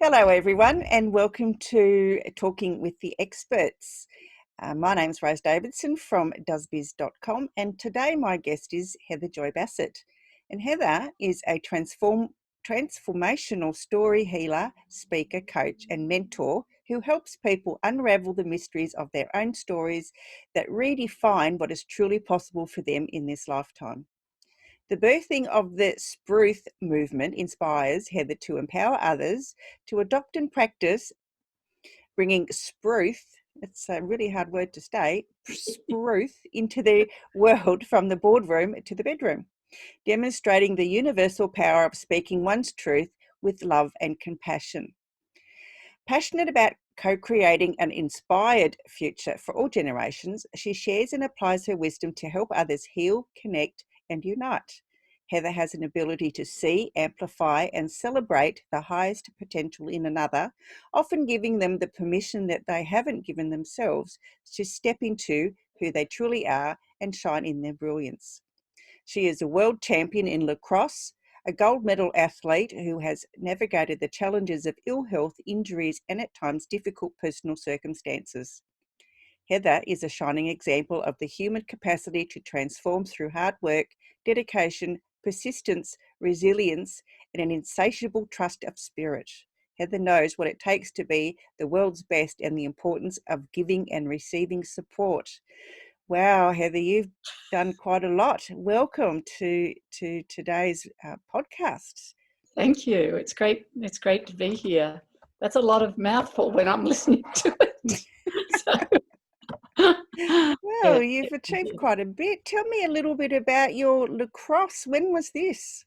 Hello, everyone, and welcome to Talking with the Experts. My name's Rose Davidson from doesbiz.com, and today my guest is Heather Joy Bassett. And Heather is a transformational story healer, speaker, coach, and mentor who helps people unravel the mysteries of their own stories that redefine what is truly possible for them in this lifetime. The birthing of the SPRUTH Movement inspires Heather to empower others to adopt and practice bringing Spruce, it's a really hard word to say, Spruce into the world from the boardroom to the bedroom, demonstrating the universal power of speaking one's truth with love and compassion. Passionate about co-creating an inspired future for all generations, she shares and applies her wisdom to help others heal, connect, and unite. Heather has an ability to see, amplify, and celebrate the highest potential in another, often giving them the permission that they haven't given themselves to step into who they truly are and shine in their brilliance. She is a world champion in lacrosse, a gold medal athlete who has navigated the challenges of ill health, injuries, and at times difficult personal circumstances. Heather is a shining example of the human capacity to transform through hard work, dedication, persistence, resilience, and an insatiable trust of spirit. Heather knows what it takes to be the world's best and the importance of giving and receiving support. Wow, Heather, you've done quite a lot. Welcome to today's podcast. Thank you. It's great. It's great to be here. That's a lot of mouthful when I'm listening to it. Well, you've achieved quite a bit. Tell me a little bit about your lacrosse. When was this?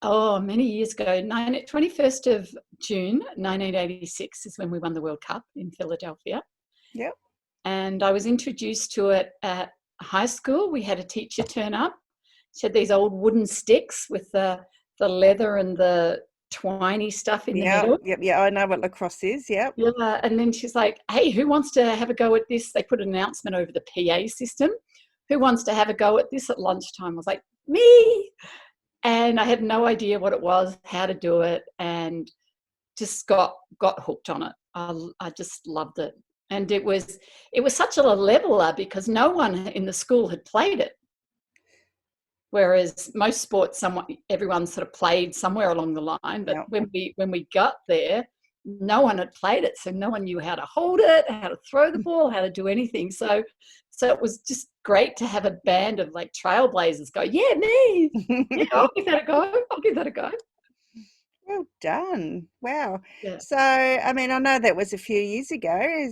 Oh, many years ago, 21st of June, 1986 is when we won the World Cup in Philadelphia. Yep. And I was introduced to it at high school. We had a teacher turn up. She had these old wooden sticks with the leather and the twiny stuff in the middle. Yeah, I know what lacrosse is, yeah. Yeah, and then she's like, hey, who wants to have a go at this? They put an announcement over the PA system. Who wants to have a go at this at lunchtime? I was like, me! And I had no idea what it was, how to do it, and just got hooked on it. I just loved it. And it was such a leveler because no one in the school had played it. Whereas most sports, everyone sort of played somewhere along the line. But when we got there, no one had played it. So no one knew how to hold it, how to throw the ball, how to do anything. So it was just great to have a band of like trailblazers go, yeah, me. Yeah, I'll give that a go. Well done. Wow. Yeah. So, I mean, I know that was a few years ago, I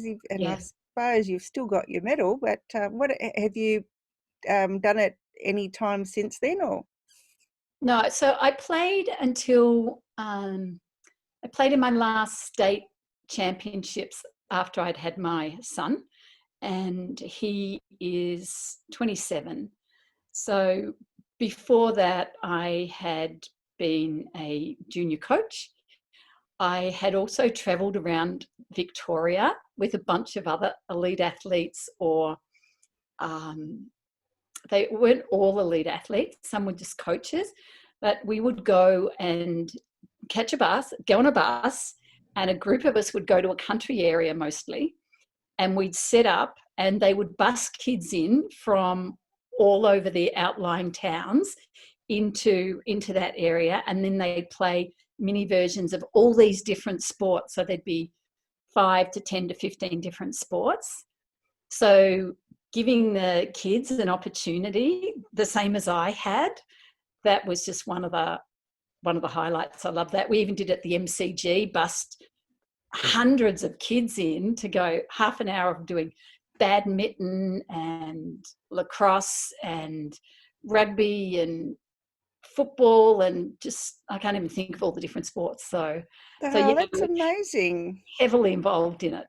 suppose you've still got your medal, but what have you done it any time since then, or? No, so I played until I played in my last state championships after I'd had my son, and he is 27. So before that, I had been a junior coach. I had also travelled around Victoria with a bunch of other elite athletes, or they weren't all elite athletes, some were just coaches, but we would go and go on a bus, and a group of us would go to a country area mostly, and we'd set up and they would bus kids in from all over the outlying towns into that area, and then they'd play mini versions of all these different sports. So there'd be 5 to 10 to 15 different sports. So giving the kids an opportunity, the same as I had, that was just one of the highlights. I love that. We even did at the MCG, bussed hundreds of kids in to go half an hour of doing badminton and lacrosse and rugby and football, and just I can't even think of all the different sports. So yeah, That's amazing. Heavily involved in it.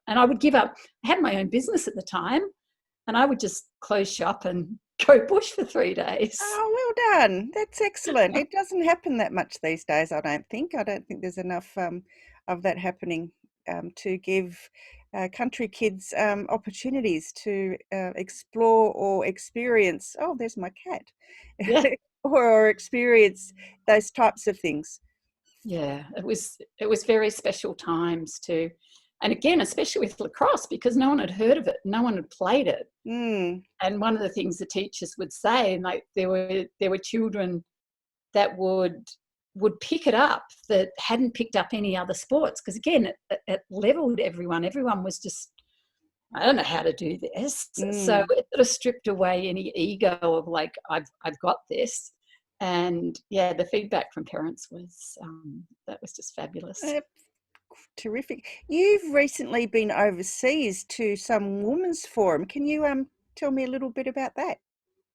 And I would give up. I had my own business at the time, and I would just close shop and go bush for 3 days. Oh, well done. That's excellent. It doesn't happen that much these days, I don't think. I don't think there's enough of that happening to give country kids opportunities to explore or experience. Oh, there's my cat. Yeah. Or experience those types of things. Yeah, it was very special times too. And again, especially with lacrosse, because no one had heard of it, no one had played it. Mm. And one of the things the teachers would say, like there were children that would pick it up that hadn't picked up any other sports, because again, it leveled everyone. Everyone was just, I don't know how to do this. So Mm. it sort of stripped away any ego of like, I've got this. And yeah, the feedback from parents was that was just fabulous. Terrific. You've recently been overseas to some women's forum. Can you tell me a little bit about that?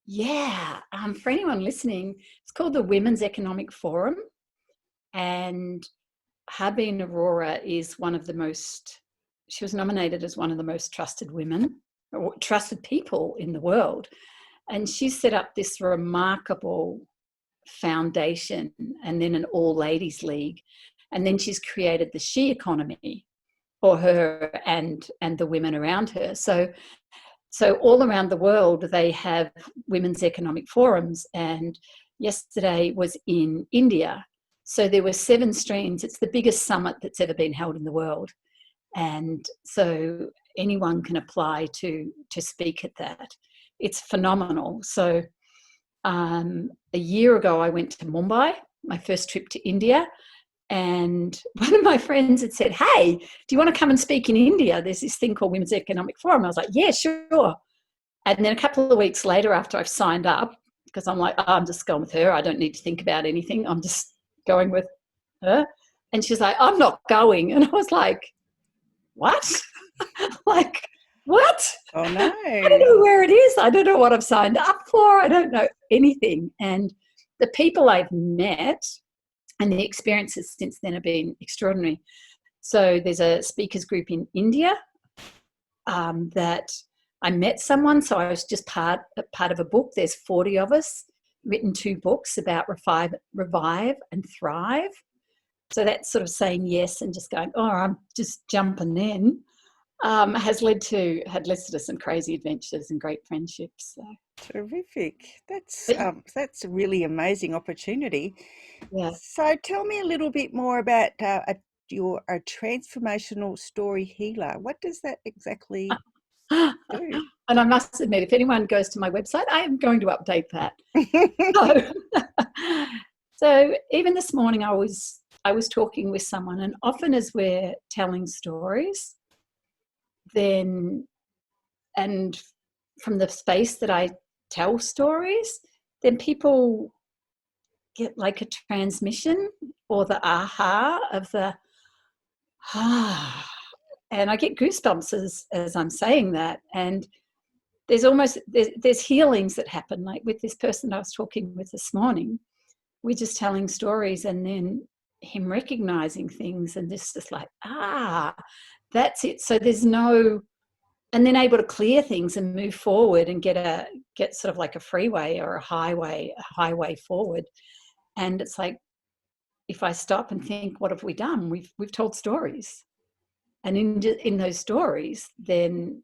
Yeah, for anyone listening, it's called the Women's Economic Forum, and Harbin Aurora is one of the most, she was nominated as one of the most trusted women, or trusted people in the world. And she set up this remarkable foundation and then an all ladies league. And then she's created the she economy for her and the women around her. So all around the world, they have women's economic forums. And yesterday was in India. So there were 7 streams. It's the biggest summit that's ever been held in the world. And so anyone can apply to speak at that. It's phenomenal. So a year ago, I went to Mumbai, my first trip to India. And one of my friends had said, hey, do you want to come and speak in India? There's this thing called Women's Economic Forum. I was like, yeah, sure. And then a couple of weeks later, after I've signed up, because I'm like, oh, I'm just going with her. I don't need to think about anything. I'm just going with her. And she's like, I'm not going. And I was like, what? Like, what? Oh, no. I don't know where it is. I don't know what I've signed up for. I don't know anything. And the people I've met and the experiences since then have been extraordinary. So there's a speakers group in India that I met someone. So I was just part of a book. There's 40 of us, written 2 books about revive and thrive. So that's sort of saying yes and just going, oh, I'm just jumping in, had led to some crazy adventures and great friendships. So. Terrific. That's a really amazing opportunity. Yeah. So tell me a little bit more about you're a transformational story healer. What does that exactly do? And I must admit, if anyone goes to my website, I am going to update that. So even this morning, I was talking with someone, and often as we're telling stories, then, and from the space that I tell stories, then people get like a transmission or the aha of the and I get goosebumps as I'm saying that. And there's healings that happen, like with this person I was talking with this morning. We're just telling stories, and then him recognizing things, and this is like, that's it. So there's no, and then able to clear things and move forward and get sort of like a freeway or a highway forward. And it's like, if I stop and think, what have we done? We've told stories, and in those stories, then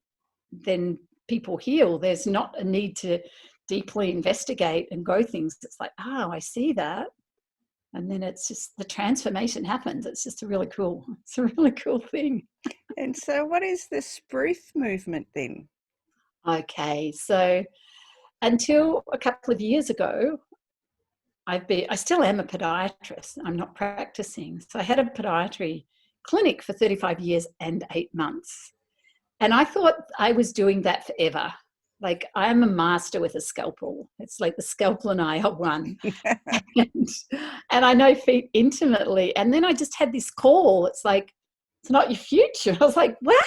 people heal. There's not a need to deeply investigate and go things. It's like, I see that. And then it's just the transformation happens. It's just a really cool thing. And so what is the SPRUTH movement then? Okay, so until a couple of years ago, I still am a podiatrist. I'm not practicing. So I had a podiatry clinic for 35 years and 8 months. And I thought I was doing that forever. Like, I'm a master with a scalpel. It's like the scalpel and I are one. and I know feet intimately. And then I just had this call. It's like, it's not your future. I was like, what?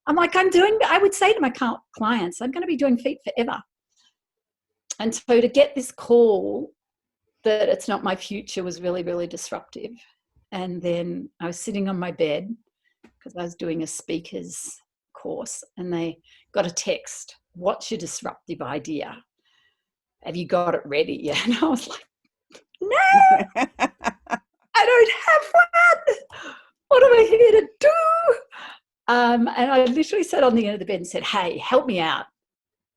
I'm like, I would say to my clients, I'm going to be doing feet forever. And so to get this call that it's not my future was really, really disruptive. And then I was sitting on my bed because I was doing a speaker's course, and they got a text, what's your disruptive idea? Have you got it ready yet? And I was like, no, I don't have one. What am I here to do? And I literally sat on the end of the bed and said, hey, help me out.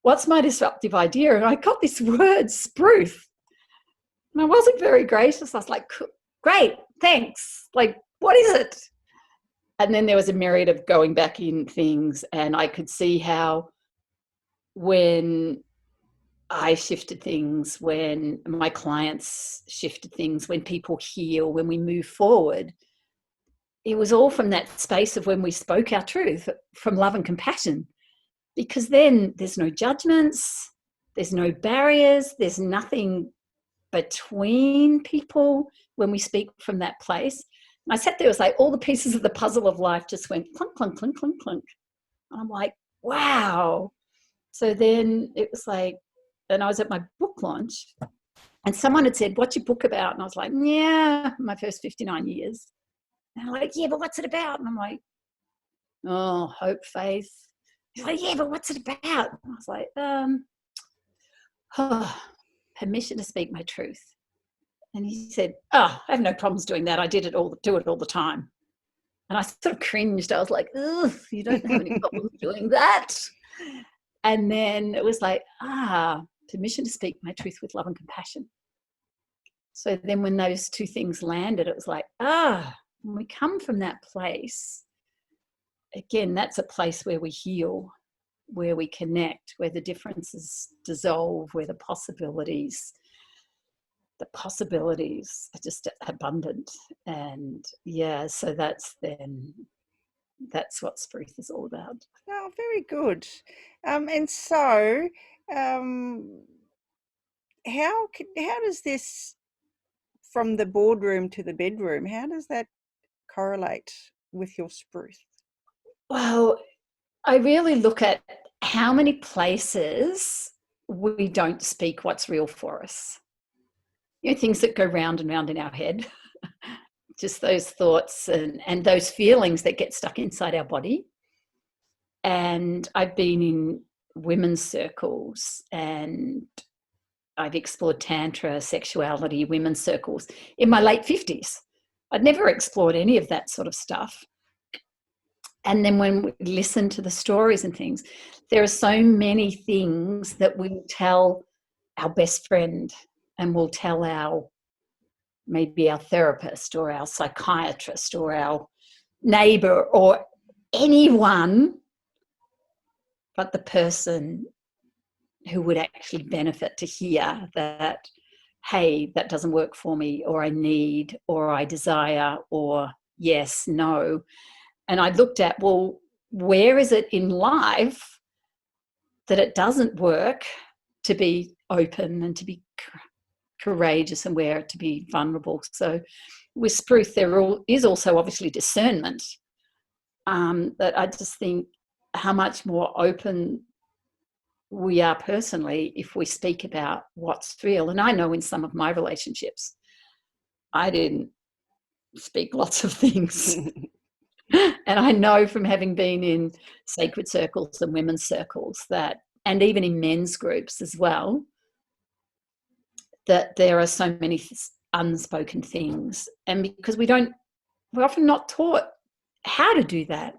What's my disruptive idea? And I got this word, spruce. And I wasn't very gracious. I was like, great, thanks. Like, what is it? And then there was a myriad of going back in things, and I could see how when I shifted things, when my clients shifted things, when people heal, when we move forward, it was all from that space of when we spoke our truth, from love and compassion, because then there's no judgments, there's no barriers, there's nothing between people when we speak from that place. And I sat there, it was like all the pieces of the puzzle of life just went clunk, clunk, clunk, clunk, clunk. And I'm like, wow. So then it was like, and I was at my book launch and someone had said, what's your book about? And I was like, yeah, my first 59 years. And they're like, yeah, but what's it about? And I'm like, oh, hope, faith. He's like, yeah, but what's it about? And I was like, permission to speak my truth. And he said, oh, I have no problems doing that. I do it all the time. And I sort of cringed. I was like, ugh, you don't have any problems doing that. And then it was like, permission to speak my truth with love and compassion. So then when those two things landed, it was like, when we come from that place, again, that's a place where we heal, where we connect, where the differences dissolve, where the possibilities are just abundant. And yeah, so that's what Spruce is all about. Oh, very good. And so how does this, from the boardroom to the bedroom, how does that correlate with your Spruce? Well, I really look at how many places we don't speak what's real for us. You know, things that go round and round in our head, just those thoughts and those feelings that get stuck inside our body. And I've been in women's circles and I've explored tantra, sexuality, women's circles in my late 50s. I'd never explored any of that sort of stuff. And then when we listen to the stories and things, there are so many things that we tell our best friend and we'll tell maybe our therapist or our psychiatrist or our neighbor or anyone but the person who would actually benefit to hear that, hey, that doesn't work for me, or I need, or I desire, or yes, no. And I looked at, well, where is it in life that it doesn't work to be open and to be courageous and where to be vulnerable? So with Spruce, there is also obviously discernment, that I just think how much more open we are personally if we speak about what's real. And I know in some of my relationships, I didn't speak lots of things. And I know from having been in sacred circles and women's circles that, and even in men's groups as well, that there are so many unspoken things. And because we're often not taught how to do that.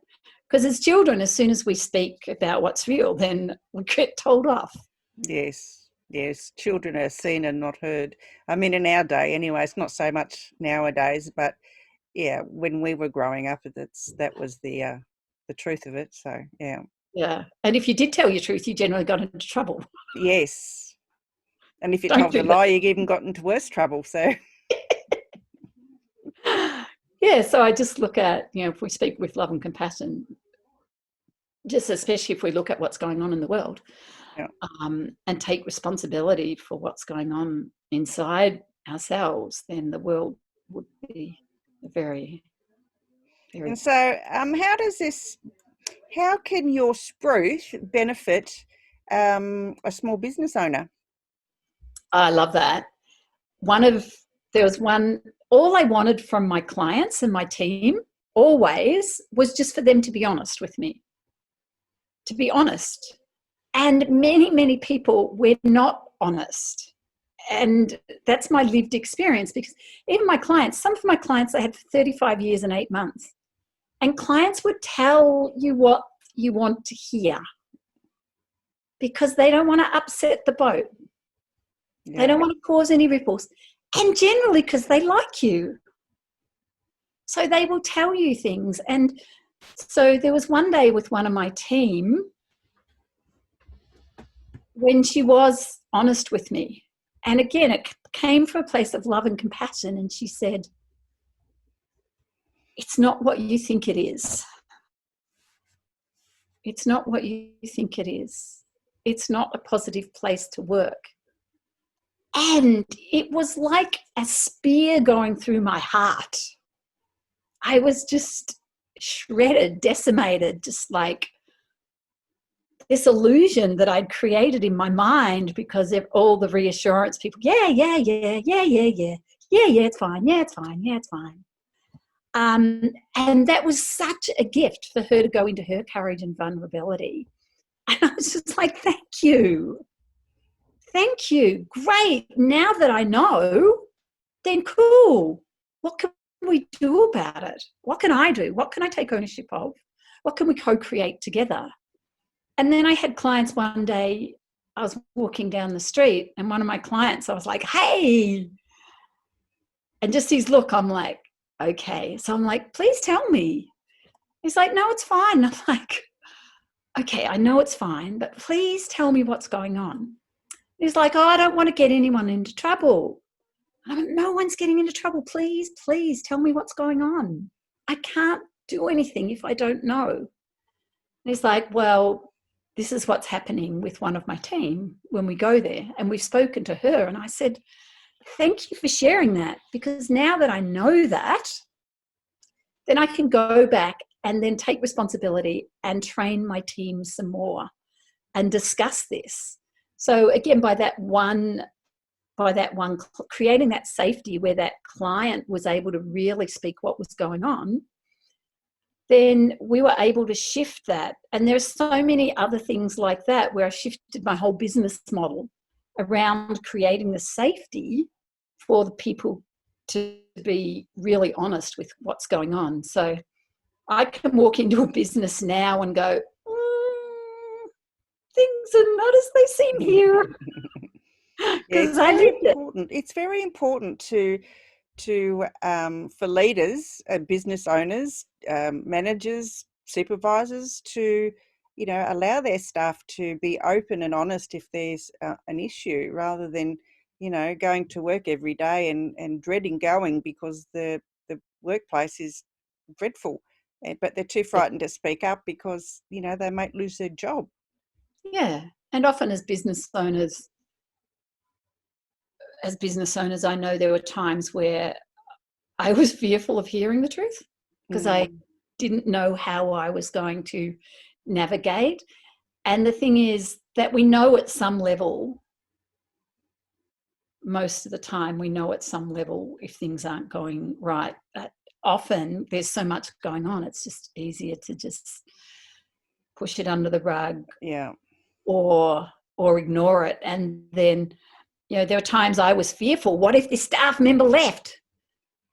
Because as children, as soon as we speak about what's real, then we get told off. Yes, children are seen and not heard. I mean, in our day anyway, it's not so much nowadays, but yeah, when we were growing up, that was the truth of it. So yeah, and if you did tell your truth, you generally got into trouble. Yes, and if you told a lie, you even got into worse trouble. So yeah, so I just look at, if we speak with love and compassion, just especially if we look at what's going on in the world, and take responsibility for what's going on inside ourselves, then the world would be very, very. And so, how can your Spruce benefit a small business owner? I love that. All I wanted from my clients and my team always was just for them to be honest with me, to be honest. And many, many people were not honest. And that's my lived experience, because even some of my clients I had for 35 years and 8 months. And clients would tell you what you want to hear because they don't want to upset the boat. Yeah. They don't want to cause any ripples. And generally because they like you. So they will tell you things. And so there was one day with one of my team when she was honest with me. And again, it came from a place of love and compassion. And she said, it's not what you think it is. It's not what you think it is. It's not a positive place to work. And it was like a spear going through my heart. I was just shredded, decimated, just like this illusion that I'd created in my mind because of all the reassurance people, yeah, it's fine, it's fine. And that was such a gift for her to go into her courage and vulnerability. And I was just like, thank you. Great. Now that I know, then cool. What can we do about it? What can I do? What can I take ownership of? What can we co-create together? And then I had clients one day, I was walking down the street and one of my clients, I was like, hey. And just his look, I'm like, okay. So I'm like, please tell me. He's like, no, it's fine. I'm like, okay, I know it's fine, but please tell me what's going on. He's like, oh, I don't want to get anyone into trouble. I'm like, no one's getting into trouble. Please tell me what's going on. I can't do anything if I don't know. And he's like, well, this is what's happening with one of my team when we go there. And we've spoken to her. And I said, thank you for sharing that, because now that I know that, then I can go back and then take responsibility and train my team some more and discuss this. So again, by that one, creating that safety where that client was able to really speak what was going on, then we were able to shift that. And there's so many other things like that where I shifted my whole business model around creating the safety for the people to be really honest with what's going on. So I can walk into a business now and go, things are not as they seem here. Because I lived it. It's very important to for leaders, business owners, managers, supervisors to, allow their staff to be open and honest if there's an issue, rather than, going to work every day and dreading going because the workplace is dreadful, but they're too frightened to speak up because, they might lose their job. Yeah. And often as business owners, I know there were times where I was fearful of hearing the truth because I didn't know how I was going to navigate. And the thing is that we know at some level, most of the time, we know at some level if things aren't going right. But often there's so much going on, it's just easier to just push it under the rug, or ignore it. And then, there were times I was fearful. What if this staff member left?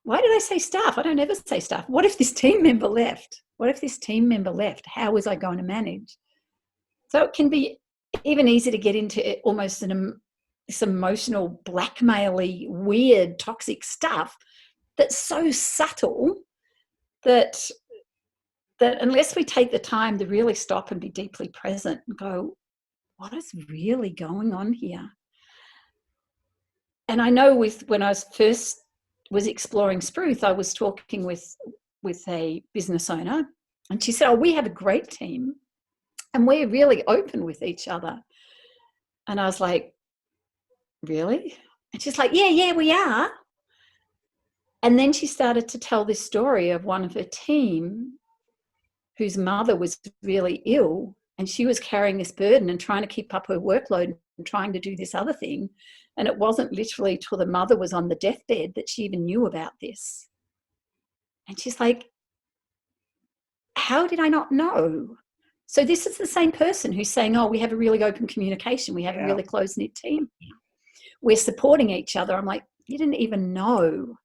Why did I say staff? I don't ever say staff. What if this team member left? How was I going to manage? So it can be even easy to get into almost this emotional, blackmail-y, weird, toxic stuff that's so subtle that unless we take the time to really stop and be deeply present and go, what is really going on here? And I know when I was exploring Spruce, I was talking with a business owner, and she said, oh, we have a great team and we're really open with each other. And I was like, really? And she's like, yeah, we are. And then she started to tell this story of one of her team whose mother was really ill, and she was carrying this burden and trying to keep up her workload and trying to do this other thing. And it wasn't literally till the mother was on the deathbed that she even knew about this. And she's like, how did I not know? So this is the same person who's saying, oh, we have a really open communication. We have a really close-knit team. We're supporting each other. I'm like, you didn't even know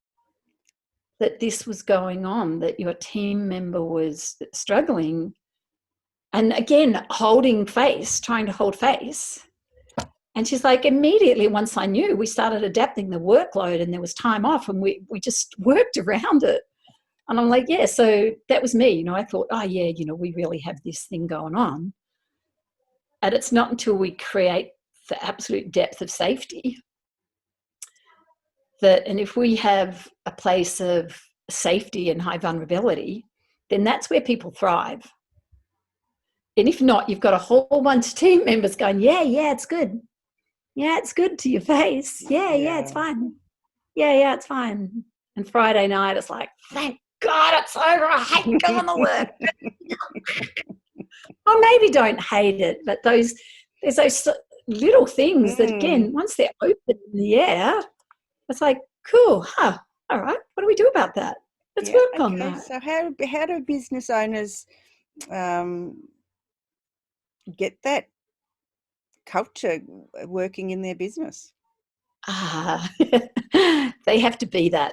that this was going on, that your team member was struggling. And again, trying to hold face. And she's like, immediately once I knew, we started adapting the workload and there was time off and we just worked around it. And I'm like, yeah, so that was me. You know, I thought, oh, yeah, you know, we really have this thing going on. And it's not until we create the absolute depth of safety that, and if we have a place of safety and high vulnerability, then that's where people thrive. And if not, you've got a whole bunch of team members going, yeah, it's good. Yeah, it's good to your face. Yeah, it's fine. Yeah, it's fine. And Friday night, it's like, thank God it's over. I hate going to work. Or maybe don't hate it, but there's those little things that, again, once they're open in the air, it's like, cool, all right, what do we do about that? Let's work on that. So how do business owners get that culture working in their business? They have to be that.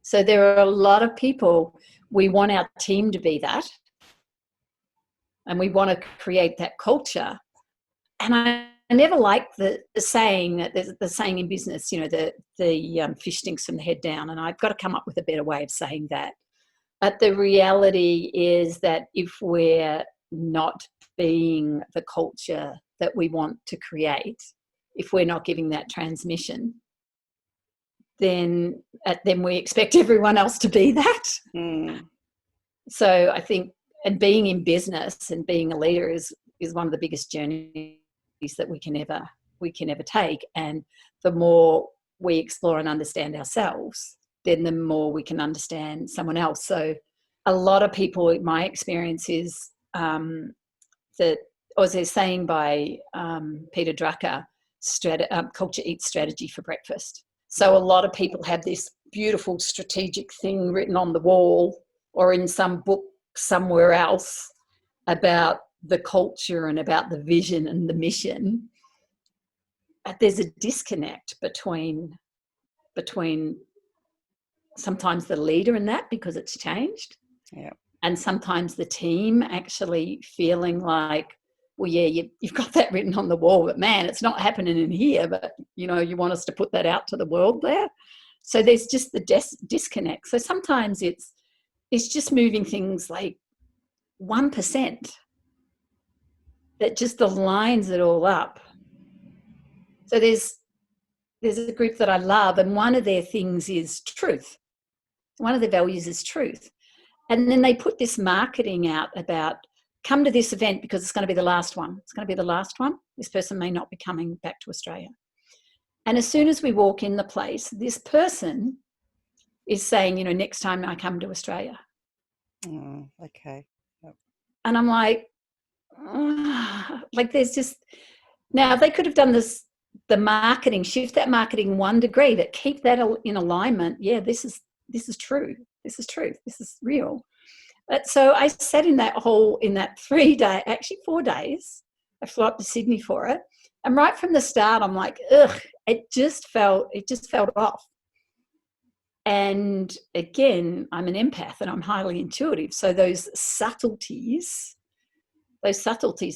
So there are a lot of people, we want our team to be that, and we want to create that culture. And I never liked the saying that there's the saying in business, you know, the fish stinks from the head down, and I've got to come up with a better way of saying that. But the reality is that if we're not being the culture that we want to create, if we're not giving that transmission, then we expect everyone else to be that. So I think, and being in business and being a leader is one of the biggest journeys that we can ever take. And the more we explore and understand ourselves, then the more we can understand someone else. So a lot of people, in my experience, is that, as they're saying by Peter Drucker, culture eats strategy for breakfast. So a lot of people have this beautiful strategic thing written on the wall or in some book somewhere else about the culture and about the vision and the mission. But there's a disconnect between sometimes the leader in that, because it's changed, and sometimes the team actually feeling like, well, yeah, you've got that written on the wall, but man, it's not happening in here, but you know, you want us to put that out to the world there. So there's just the disconnect. So sometimes it's just moving things like 1% that just aligns it all up. So there's a group that I love, and one of their things is truth. One of their values is truth. And then they put this marketing out about, come to this event because it's going to be the last one. It's going to be the last one. This person may not be coming back to Australia. And as soon as we walk in the place, this person is saying, you know, next time I come to Australia. Oh, okay. Yep. And I'm like there's just, now they could have done this, the marketing, shift that marketing 1 degree, but keep that in alignment. Yeah, this is true. This is truth. This is real. But so I sat in that 3-day, actually 4 days. I flew up to Sydney for it. And right from the start, I'm like, it just felt off. And again, I'm an empath and I'm highly intuitive. So those subtleties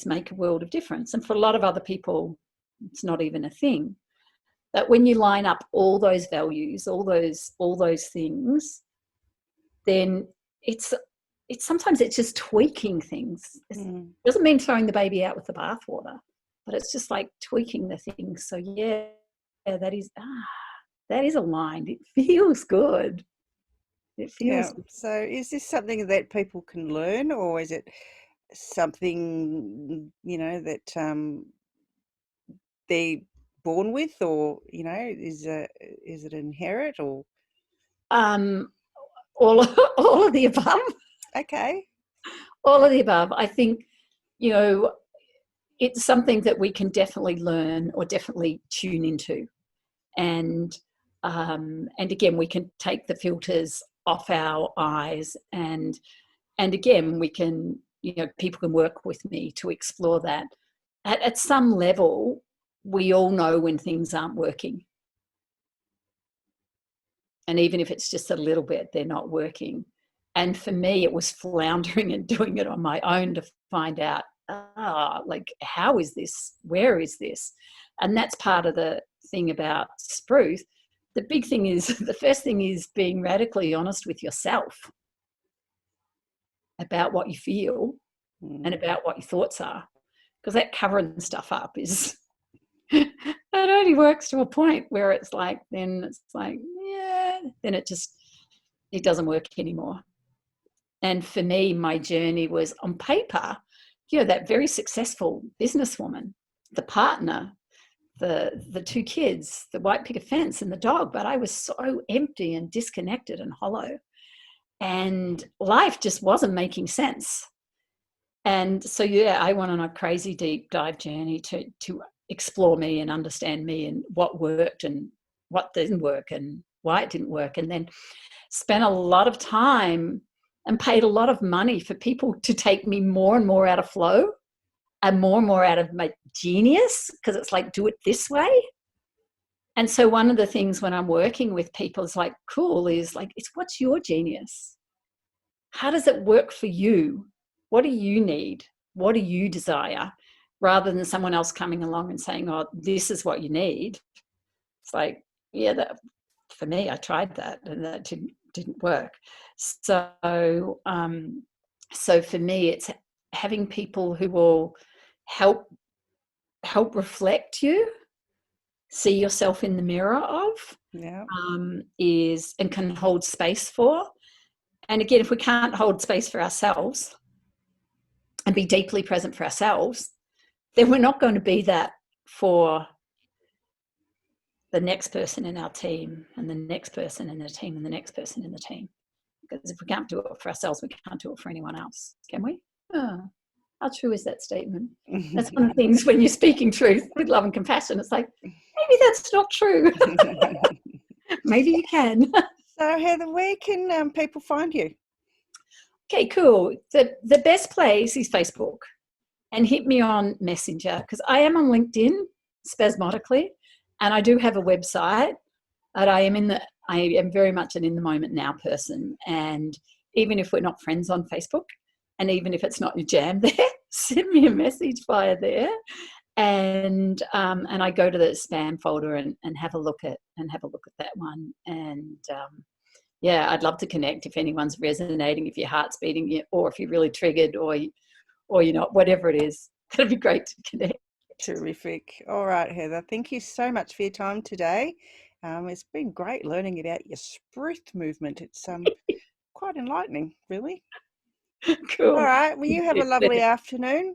make a world of difference. And for a lot of other people, it's not even a thing. But when you line up all those values, all those things, then it's sometimes it's just tweaking things. It doesn't mean throwing the baby out with the bathwater, but it's just like tweaking the things. So yeah, that is aligned. It feels good. It feels good. So is this something that people can learn, or is it something, you know, that they're born with, or, you know, is it inherent, or all of the above? Okay. All of the above. I think, you know, it's something that we can definitely learn or definitely tune into. And again, we can take the filters off our eyes, and again, we can, you know, people can work with me to explore that. At some level, we all know when things aren't working. And even if it's just a little bit, they're not working. And for me, it was floundering and doing it on my own to find out, like, how is this? Where is this? And that's part of the thing about Spruce. the big thing is, the first thing is being radically honest with yourself about what you feel and about what your thoughts are, because that covering stuff up is it only works to a point where it's like, then it doesn't work anymore. And for me, my journey was, on paper, that very successful businesswoman, the partner, the two kids, the white picket fence and the dog, but I was so empty and disconnected and hollow, and life just wasn't making sense. And so, I went on a crazy deep dive journey to explore me and understand me and what worked and what didn't work and why it didn't work. And then spent a lot of time and paid a lot of money for people to take me more and more out of flow and more out of my genius, because it's like, do it this way. And so one of the things when I'm working with people is like, cool, is like, it's what's your genius? How does it work for you? What do you need? What do you desire? Rather than someone else coming along and saying, oh, this is what you need. It's like, that for me, I tried that and that didn't work. So for me, it's having people who will help reflect you, see yourself in the mirror of, and can hold space for. And again, if we can't hold space for ourselves and be deeply present for ourselves, then we're not going to be that for the next person in our team and the next person in the team and the next person in the team. Because if we can't do it for ourselves, we can't do it for anyone else, can we? Oh, how true is that statement? That's one of the things when you're speaking truth with love and compassion. It's like, maybe that's not true. Maybe you can. So Heather, where can people find you? Okay, cool. The best place is Facebook, and hit me on Messenger, because I am on LinkedIn spasmodically, and I do have a website, but I am very much an in the moment now person. And even if we're not friends on Facebook, and even if it's not your jam there, send me a message via there. And I go to the spam folder and have a look at that one. And I'd love to connect if anyone's resonating, if your heart's beating, or if you're really triggered, or you're not, whatever it is. That'd be great to connect. Terrific. All right, Heather, thank you so much for your time today. It's been great learning about your SPRUTH movement. It's quite enlightening, really. Cool. All right, well, you have a lovely afternoon.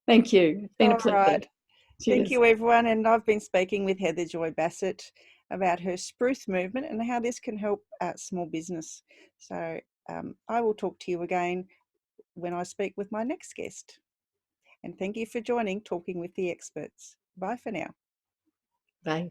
Thank you. It's been a pleasure. Right. Thank you, everyone. And I've been speaking with Heather Joy Bassett about her SPRUTH movement and how this can help small business. So I will talk to you again when I speak with my next guest. And thank you for joining Talking with the Experts. Bye for now. Bye.